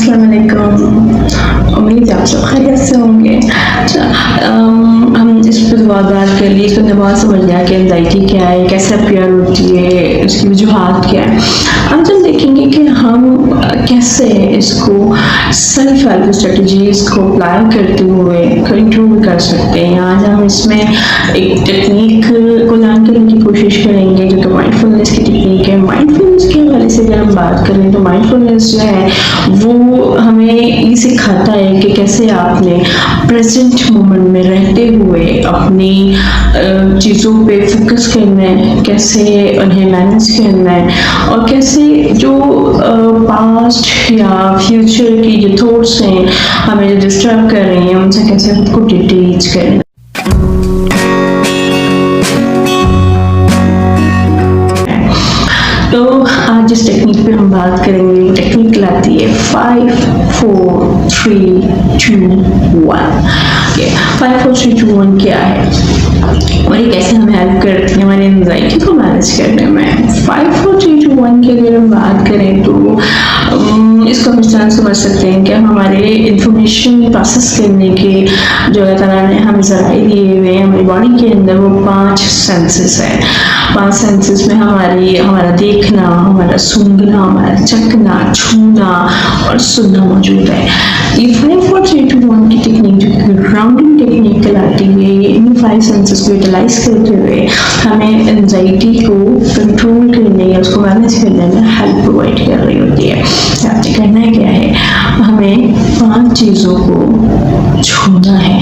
अस्सलाम वालेकुम। उम्मीद है आप सब खैरियत से होंगे। हम इस पर बात कर लिए, इसको नमाज समझ लिया कि एंजाइटी क्या है, कैसे अपियर होती है, उसकी वजूहात क्या है। आज हम देखेंगे कि हम कैसे इसको सेल्फ हेल्प स्ट्रेटजीज को अप्लाई करते हुए कंट्रोल कर सकते हैं। आज हम इसमें एक टेक्निक को जान करने की कोशिश करेंगे जो कि माइंडफुलनेस की टेक्निक है। माइंडफुलनेस के हवाले से अगर हम बात करें तो माइंडफुलनेस जो है वो हमें ये सिखाता है कि कैसे आपने प्रेजेंट मोमेंट में रहते हुए अपनी चीज़ों पे फोकस करना है, कैसे उन्हें मैनेज करना है और कैसे जो पास्ट या फ्यूचर की जो थॉट्स हैं हमें जो डिस्टर्ब कर रही हैं उनसे कैसे खुद को डिटैच करना है। तो आज जिस टेक्निक पे हम बात करेंगे वो टेक्निक लाती है 5 4 3 2 1। 5 4 3 2 1 क्या है और ये कैसे हमें हेल्प करती है हमारी एंजाइटी को मैनेज करने में। 5 4 3 2 1 की अगर हम बात करें तो इसको हम इस तरह समझ सकते हैं कि हमारे इंफॉर्मेशन प्रोसेस करने के जो अल्लाह ताला ने हमें ज़राए दिए हुए हैं हमारी बॉडी के अंदर वो 5 सेंसेस है। 5 सेंसेस में हमारा देखना, हमारा सूंघना, हमारा चखना, छूना और सुनना मौजूद है। ये 5 4 3 2 1 की टेक्निक जो कि ग्राउंडिंग टेक्निक कहलाती है, ये इन 5 सेंसेस को यूटिलाइज करते हुए हमें एंजाइटी को कंट्रोल करने या उसको मैनेज करने में हेल्प प्रोवाइड कर रही होती है। आपने करना क्या है, हमें 5 चीज़ों को छूना है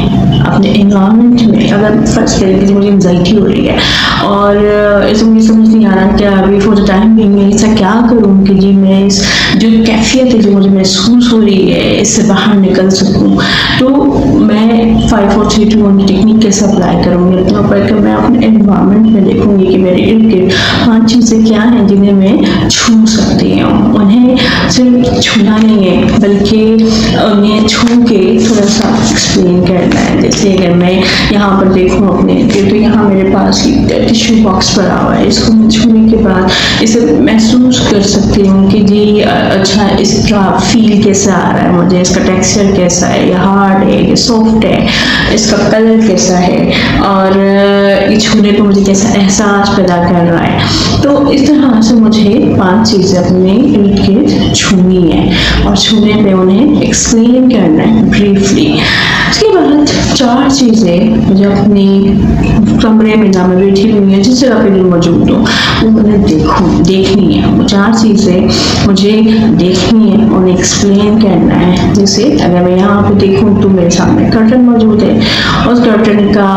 अपने एनवायरनमेंट में। अगर फर्स्ट तरीके से मुझे एंजाइटी हो रही है और इसमें मुझे समझ नहीं आ रहा कि अभी फॉर द टाइम भी मैं ऐसा क्या करूँ कि जी मैं इस जो कैफियत है जो मुझे महसूस हो रही है इससे बाहर निकल सकूँ। तो मैं 5 4 3 2 1 की टेक्निक कैसे अप्लाई करूँगी अपने ऊपर कि मैं अपने एनवायरनमेंट में देखूँगी कि मेरे इर्द गिर्द 5 चीज़ें क्या हैं जिन्हें मैं छू सकती हूँ। उन्हें सिर्फ छूना नहीं है बल्कि उन्हें छू के थोड़ा सा एक्सप्लेन करना है। जैसे अगर मैं यहाँ पर देखूँ अपने तो यहाँ मेरे पास टिश्यू बॉक्स पड़ा हुआ है, इसको मैं छूने के बाद इसे महसूस कर सकती हूँ कि जी अच्छा इसका फील कैसा आ रहा है मुझे, इसका टेक्सचर कैसा है, ये हार्ड है, ये सॉफ्ट है, इसका कलर कैसा है और ये छूने पर मुझे कैसा एहसास पैदा कर रहा है। तो इस तरह से मुझे 5 चीज़ें अपने इर्द गिर्द छूनी है और छूने पे उन्हें एक्सप्लेन करना है ब्रीफली। उसके बाद 4 चीज़ें मुझे अपनी कमरे में जहाँ मैं बैठी हुई है जिस जगह पे भी मौजूद हूँ वो मुझे देखनी है। वो 4 चीज़ें मुझे देखनी है, उन्हें एक्सप्लेन करना है। जैसे अगर मैं यहाँ पे देखूँ तो मेरे सामने कर्टन मौजूद है, उस कर्टन का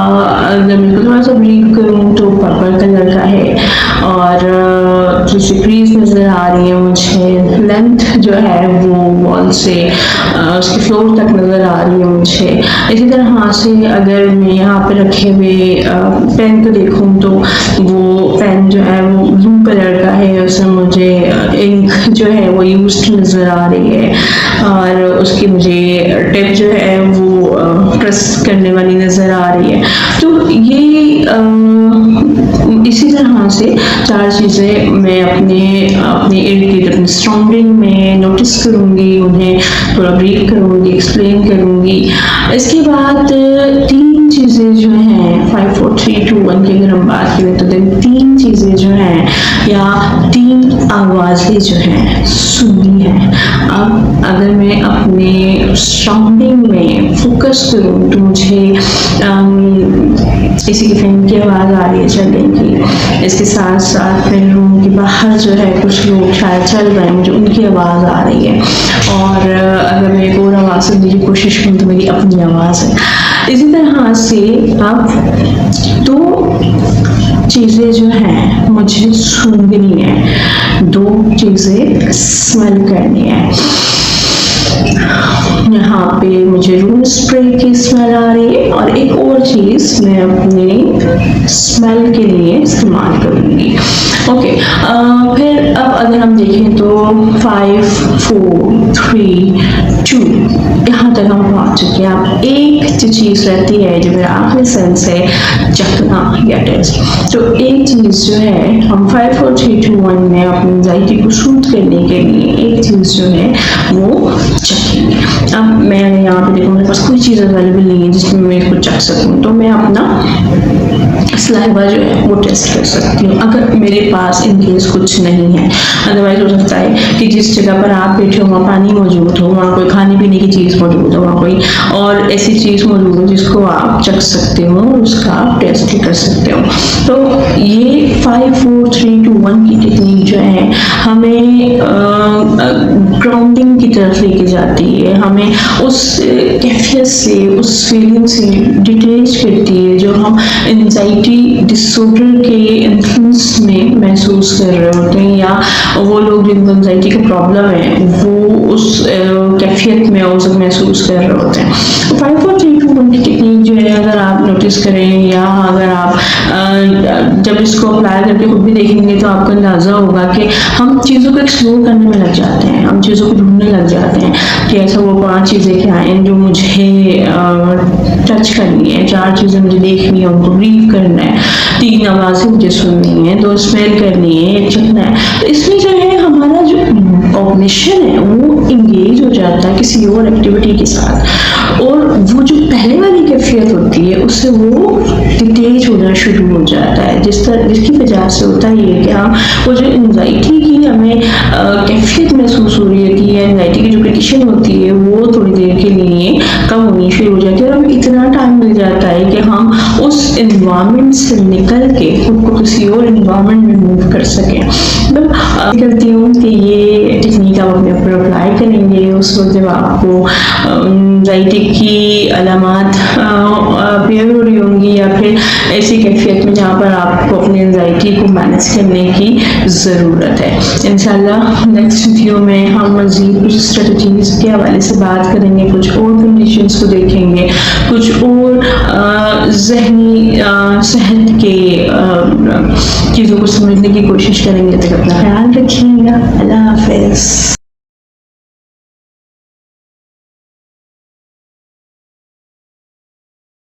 अगर मैं थोड़ा सा ब्रीफ करूँ तो पर्पल कलर का है और जैसे क्रीज नज़र आ रही है मुझे, लेंथ जो है वो वॉल से उसके फ्लोर तक नज़र आ रही है मुझे। इसी तरह से अगर मैं यहाँ पे रखे हुए पेन को देखूँ तो वो पेन जो है वो ब्लू कलर का है, उसमें मुझे इंक जो है वो यूज्ड नज़र आ रही है और उसकी मुझे टिप जो है वो प्रेस करने वाली नज़र आ रही है। तो ये इसी तरह से 4 चीज़ें मैं अपने इर्द गिर्द अपने सराउंडिंग में नोटिस करूँगी, उन्हें थोड़ा ब्रीफ करूँगी, एक्सप्लेन करूँगी। इसके बाद 3 चीज़ें जो हैं 5 4 3 2 1 की अगर हम बात करें तो 3 चीज़ें जो हैं या 3 आवाज़ें जो हैं सुननी है। अब अगर मैं अपने सराउंडिंग में फोकस करूँ तो मुझे किसी की फैन की आवाज़ आ रही है चलने की, इसके साथ साथ मेरे रूम के बाहर जो है कुछ लोग शायद चल रहे हैं, मुझे उनकी आवाज़ आ रही है और अगर मैं एक और आवाज़ सुनने की कोशिश करूँ तो मेरी अपनी आवाज़ है। इसी तरह से अब 2 चीज़ें जो हैं मुझे सूंघनी है, 2 चीज़ें स्मेल करनी है। यहाँ पे मुझे रूम स्प्रे की स्मेल आ रही है और एक और चीज़ मैं अपने स्मेल के लिए इस्तेमाल करूँगी। ओके, फिर अब अगर हम देखें तो 5 4 3 2 यहाँ तक हम पहुँच चुके हैं। अब एक जो चीज़ रहती है जो मेरा आखिरी सेंस है चखना या टेस्ट। तो एक चीज़ जो है हम 5 4 3 2 1 में अपनी एंजाइटी को सूट करने के लिए एक चीज़ जो है वो चखेंगे। अब मैं यहाँ पे देखूँ मेरे पास कोई चीज़ अवेलेबल नहीं है जिसमें मैं इसको चख सकूँ, तो मैं अपना सलाइवा जो है वो टेस्ट कर सकती हूँ, अगर मेरे पास इन केस कुछ नहीं है। अदरवाइज हो सकता है कि जिस जगह पर आप बैठे हो वहाँ पानी मौजूद हो, वहाँ कोई खाने पीने की चीज़ मौजूद हो, वहाँ कोई और ऐसी चीज़ मौजूद हो जिसको आप चख सकते हो, उसका आप टेस्ट भी कर सकते हो। तो ये 5 4 3 2 1 की टेक्निक जो है हमें ग्राउंडिंग की तरफ लेके जाती है, हमें उस कैफियत से, उस फीलिंग से डिटेच करती है जो हम एंजाइटी डिसऑर्डर के इन्फ्लुएंस में महसूस कर रहे होते हैं, या वो लोग जिनको एंजाइटी का प्रॉब्लम है वो उस कैफियत में उस महसूस कर रहे होते हैं। 5 4 3 2 1 की टेक्निक जो है अगर आप नोटिस करें या अगर आप जब इसको अप्लाई करके खुद भी देखेंगे तो आपको अंदाजा होगा कि हम चीज़ों को एक्सप्लोर करने में लग जाते हैं, हम चीज़ों को ढूंढने लग जाते हैं कि ऐसा वो 5 चीज़ें क्या हैं जो मुझे टच करनी है, 4 चीज़ें मुझे देखनी है, उनको ब्रीफ करना है, 3 आवाज़ें मुझे सुननी है, 2 स्मेल करनी है, 1 चखना है। तो इसमें जो है हमारा जो कॉग्निशन है वो इंगेज हो जाता है किसी और एक्टिविटी के साथ, और वो जो पहले वाली कैफियत होती है उससे वो डिटेच होना शुरू हो जाता है, जिसकी वजह से होता है कि हम वो जो एंजाइटी की हमें कैफियत महसूस हो रही होती है, एंजाइटी की जो कंडीशन होती है वो थोड़ी देर के लिए कम होनी शुरू हो जाती है, और हमें इतना टाइम मिल जाता है कि हम उस एनवायरनमेंट से निकल के खुद को किसी और एनवायरनमेंट में मूव कर सकें। तो करती हूँ कि ये टेक्निक आप अपने ऊपर अप्लाई करेंगे, उस वक्त जब आपको एंजाइटी की अलामात अपीयर हो रही होंगी, या फिर ऐसी कैफियत में जहाँ पर आपको अपनी एंजाइटी को मैनेज करने की ज़रूरत है। इंशाल्लाह नेक्स्ट वीडियो में हम मज़ीद कुछ स्ट्रेटजीज के हवाले से बात करेंगे, कुछ और कंडीशंस को देखेंगे, कुछ और ज़हनी सेहत के चीज़ों को समझने की कोशिश करेंगे। तक अपना ख्याल रखिएगा। अल्लाह हाफ़िज़।